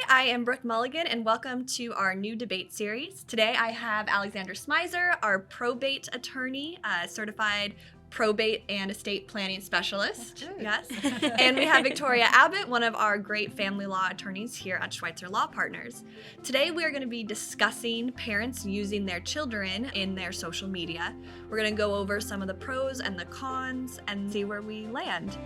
I am Brooke Mulligan, and welcome to our new debate series. Today I have Alexander Smizer, our probate attorney, certified probate and estate planning specialist. Yes. And we have Victoria Abbott, one of our great family law attorneys here at Schweitzer Law Partners. Today we are going to be discussing parents using their children in their social media. We're going to go over some of the pros and the cons and see where we land.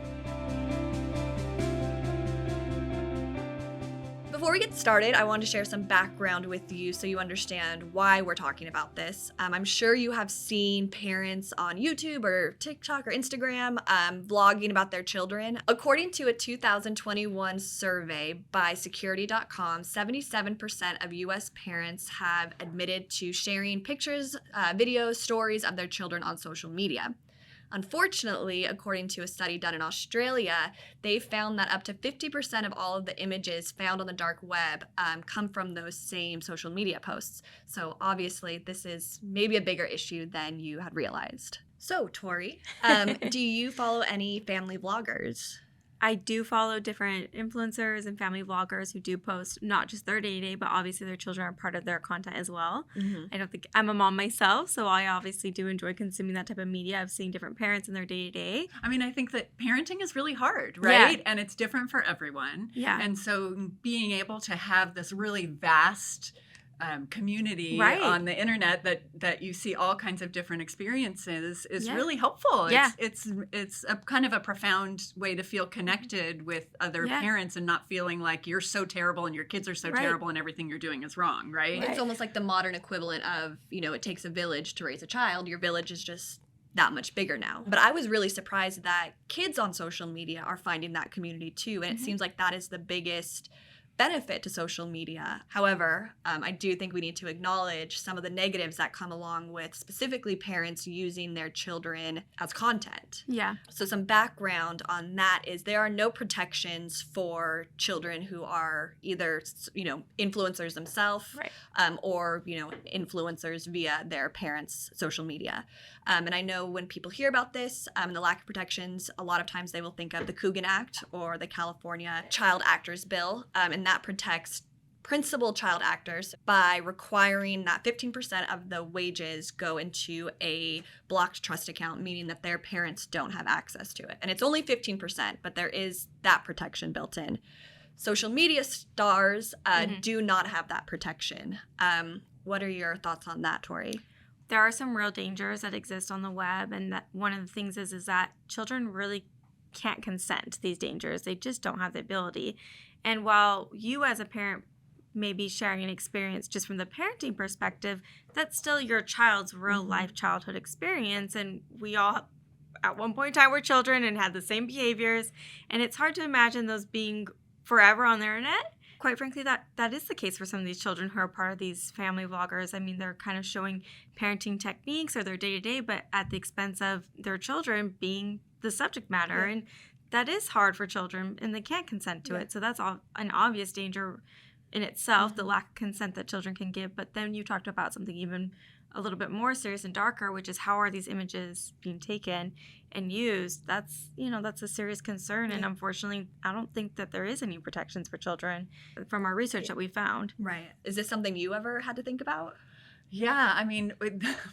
Before we get started, I want to share some background with you so you understand why we're talking about this. I'm sure you have seen parents on YouTube or TikTok or Instagram vlogging about their children. According to a 2021 survey by Security.com, 77% of U.S. parents have admitted to sharing pictures, videos, stories of their children on social media. Unfortunately, according to a study done in Australia, they found that up to 50% of all of the images found on the dark web come from those same social media posts. So obviously, this is maybe a bigger issue than you had realized. So, Tori, do you follow any family vloggers? I do follow different influencers and family vloggers who do post not just their day-to-day, but obviously their children are part of their content as well. Mm-hmm. I don't think I'm a mom myself, so I obviously do enjoy consuming that type of media of seeing different parents in their day-to-day. I mean, I think that parenting is really hard, right? Yeah. And it's different for everyone. Yeah. And so being able to have this really vast community Right. on the internet that you see all kinds of different experiences is Yeah. really helpful. Yeah. It's a kind of a profound way to feel connected with other Yeah. parents and not feeling like you're so terrible and your kids are so Right. terrible and everything you're doing is wrong, right? It's almost like the modern equivalent of, it takes a village to raise a child. Your village is just that much bigger now. But I was really surprised that kids on social media are finding that community too. And it seems like that is the biggest benefit to social media. However, I do think we need to acknowledge some of the negatives that come along with specifically parents using their children as content. Yeah. So some background on that is there are no protections for children who are either, influencers themselves, Right. or, influencers via their parents' social media. And I know when people hear about this and the lack of protections, a lot of times they will think of the Coogan Act or the California Child Actors Bill, and that protects principal child actors by requiring that 15% of the wages go into a blocked trust account, meaning that their parents don't have access to it. And it's only 15%, but there is that protection built in. Social media stars do not have that protection. What are your thoughts on that, Tori? There are some real dangers that exist on the web, and that one of the things is that children really can't consent to these dangers. They just don't have the ability. And while you as a parent may be sharing an experience just from the parenting perspective, that's still your child's real life childhood experience. And we all, at one point in time, were children and had the same behaviors. And it's hard to imagine those being forever on the internet. Quite frankly, that is the case for some of these children who are part of these family vloggers. I mean, they're kind of showing parenting techniques or their day-to-day, but at the expense of their children being the subject matter. Yeah. And that is hard for children, and they can't consent to it. So that's an obvious danger in itself, the lack of consent that children can give. But then you talked about something even a little bit more serious and darker, which is how are these images being taken and used? That's a serious concern. And unfortunately, I don't think that there is any protections for children from our research that we found. Right. Is this something you ever had to think about? Yeah, I mean,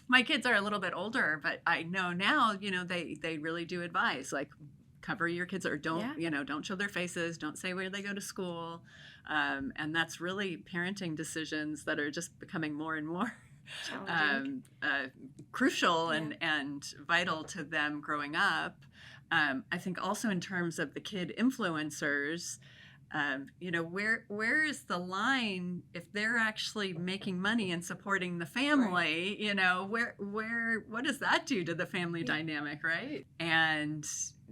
my kids are a little bit older, but I know now, they really do advise, like, cover your kids or don't show their faces, don't say where they go to school. And that's really parenting decisions that are just becoming more and more crucial and vital to them growing up. I think also in terms of the kid influencers, where is the line if they're actually making money and supporting the family? Right. What does that do to the family dynamic, right? And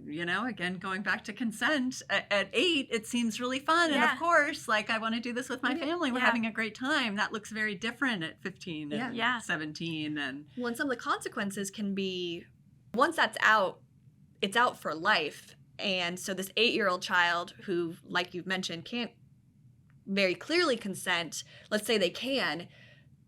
again, going back to consent, at 8, it seems really fun. Yeah. And of course, like, I want to do this with my family. We're having a great time. That looks very different at 15 and 17. And Well, and some of the consequences can be, once that's out, it's out for life. And so this 8-year-old child who, like you've mentioned, can't very clearly consent, let's say they can,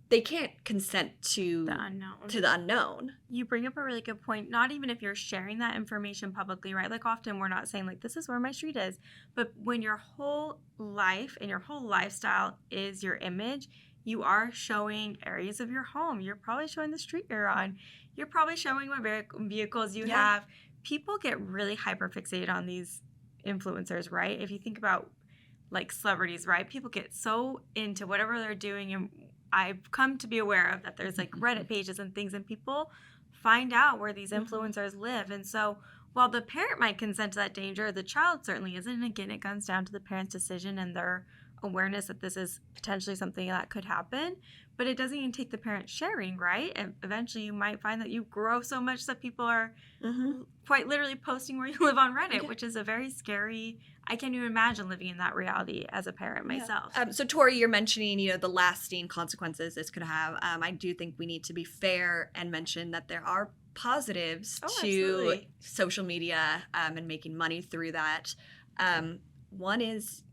they can't consent to The unknown. the unknown. You bring up a really good point. Not even if you're sharing that information publicly, right? Like often we're not saying like, this is where my street is. But when your whole life and your whole lifestyle is your image, you are showing areas of your home. You're probably showing the street you're on. You're probably showing what vehicles you have. People get really hyperfixated on these influencers, right? If you think about like celebrities, right? People get so into whatever they're doing, and I've come to be aware of that there's like Reddit pages and things, and people find out where these influencers live. And so while the parent might consent to that danger, the child certainly isn't. And again, it comes down to the parent's decision and their awareness that this is potentially something that could happen. But it doesn't even take the parent sharing, right? And eventually you might find that you grow so much that people are quite literally posting where you live on Reddit, which is a very scary, I can't even imagine living in that reality as a parent myself. So Tori, you're mentioning, the lasting consequences this could have. I do think we need to be fair and mention that there are positives to absolutely. social media and making money through that. One is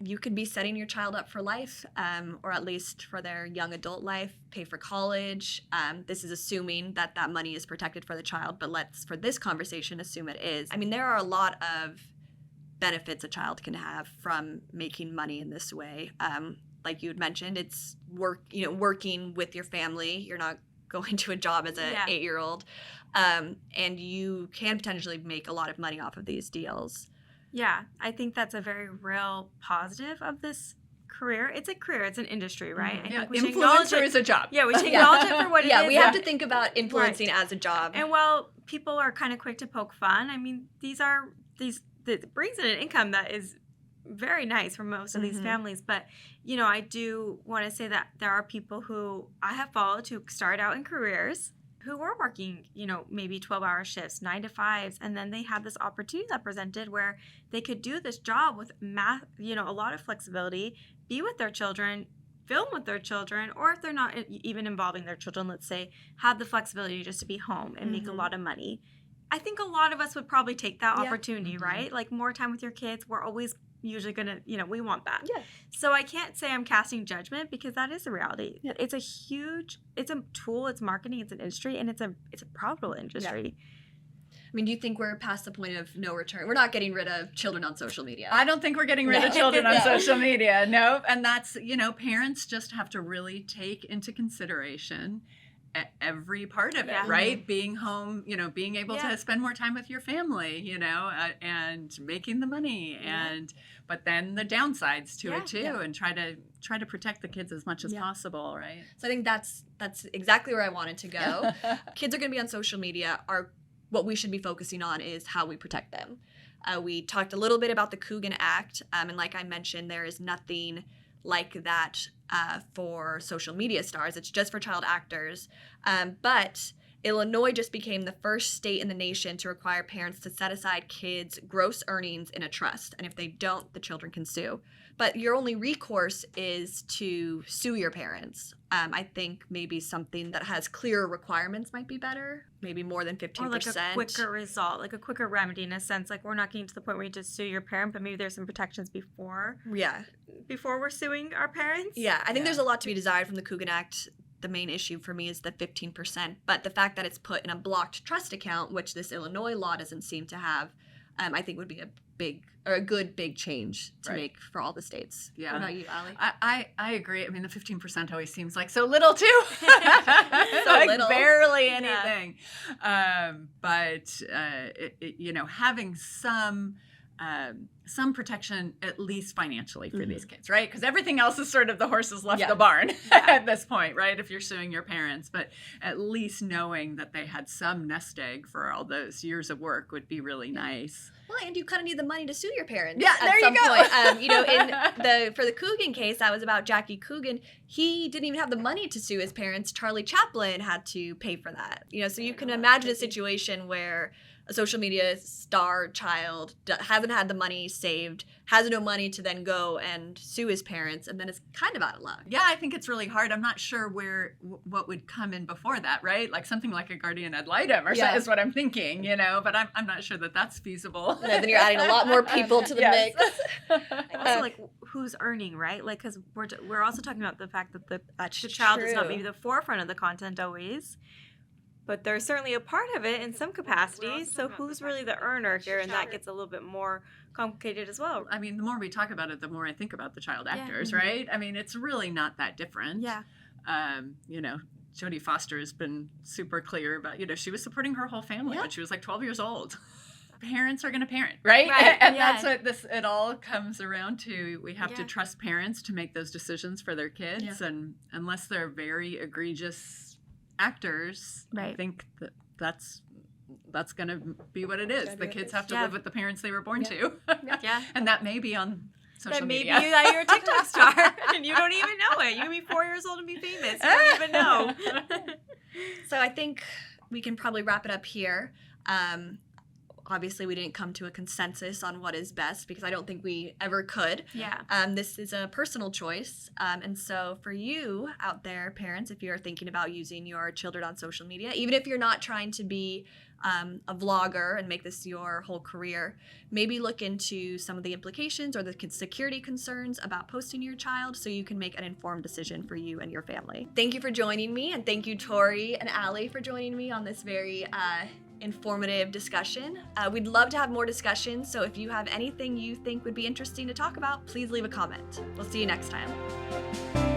you could be setting your child up for life, or at least for their young adult life, pay for college. This is assuming that that money is protected for the child, but let's, for this conversation, assume it is. I mean, there are a lot of benefits a child can have from making money in this way. Like you had mentioned, it's working with your family. You're not going to a job as an 8-year-old, and you can potentially make a lot of money off of these deals. Yeah, I think that's a very real positive of this career. It's a career, it's an industry, right? I think we should acknowledge Influencer it. is a job. Yeah, we should acknowledge it for what it is. Yeah, we have to think about influencing as a job. And while people are kind of quick to poke fun, I mean, that brings in an income that is very nice for most of these families. But, I do want to say that there are people who I have followed who start out in careers who were working, maybe 12-hour shifts, 9 to 5s, and then they had this opportunity that presented where they could do this job with a lot of flexibility, be with their children, film with their children, or if they're not even involving their children, let's say, have the flexibility just to be home and make a lot of money. I think a lot of us would probably take that opportunity, right? Like more time with your kids. We're always usually going to, we want that. Yeah. So I can't say I'm casting judgment because that is the reality. Yeah. It's a tool, it's marketing, it's an industry, and it's a profitable industry. Yeah. I mean, do you think we're past the point of no return? We're not getting rid of children on social media. I don't think we're getting rid of children on social media. No. And that's, parents just have to really take into consideration every part of it, right? Being home, being able to spend more time with your family, and making the money, but then the downsides to it too, and try to protect the kids as much as possible, right? So I think that's exactly where I wanted to go. Kids are going to be on social media. What we should be focusing on is how we protect them. We talked a little bit about the Coogan Act, and like I mentioned, there is nothing like that for social media stars. It's just for child actors. But Illinois just became the first state in the nation to require parents to set aside kids' gross earnings in a trust. And if they don't, the children can sue. But your only recourse is to sue your parents. I think maybe something that has clearer requirements might be better. Maybe more than 15%. Or like a quicker result, like a quicker remedy in a sense. Like we're not getting to the point where you just sue your parent, but maybe there's some protections before we're suing our parents. Yeah, I think there's a lot to be desired from the Coogan Act. The main issue for me is the 15%. But the fact that it's put in a blocked trust account, which this Illinois law doesn't seem to have, I think would be a good big change to make for all the states. Yeah. What about you, Allie? I agree. I mean, the 15% always seems like so little too. Little. Barely anything. But having some protection, at least financially, for these kids, right? Because everything else is sort of the horses left the barn at this point, right? If you're suing your parents, but at least knowing that they had some nest egg for all those years of work would be really nice. Well, and you kind of need the money to sue your parents. Yeah, at some point. For the Coogan case, that was about Jackie Coogan. He didn't even have the money to sue his parents. Charlie Chaplin had to pay for that. So you can imagine a situation where a social media star child hasn't had the money saved, has no money to then go and sue his parents, and then is kind of out of luck. Yeah, I think it's really hard. I'm not sure what would come in before that, right? Like something like a guardian ad litem or something is what I'm thinking, but I'm not sure that that's feasible. And then you're adding a lot more people to the mix. Also, like, who's earning, right? Like, because we're also talking about the fact that the child is not true. maybe the forefront of the content always, but they're certainly a part of it in some capacity. So who's really the earner here? And that gets a little bit more complicated as well. I mean, the more we talk about it, the more I think about the child actors, Mhm. right? I mean, it's really not that different. Yeah. Jodie Foster has been super clear about, she was supporting her whole family when she was like 12 years old. Parents are going to parent, right? Right, And yeah. that's what it all comes around to. We have to Yeah. trust parents to make those decisions for their kids. Yeah. And unless they're very egregious actors, I Right. think that's going to be what it is. Gotta be The what it kids is. have to Yeah. live with the parents they were born Yeah. to. Yeah. And that may be on social That maybe media. you're a TikTok star and you don't even know it. You can be 4 years old and be famous. You don't even know. So I think we can probably wrap it up here. Obviously, we didn't come to a consensus on what is best because I don't think we ever could. Yeah. This is a personal choice. And so for you out there, parents, if you're thinking about using your children on social media, even if you're not trying to be a vlogger and make this your whole career, maybe look into some of the implications or the security concerns about posting your child so you can make an informed decision for you and your family. Thank you for joining me, and thank you, Tori and Allie, for joining me on this very informative discussion. We'd love to have more discussions, so if you have anything you think would be interesting to talk about, please leave a comment. We'll see you next time.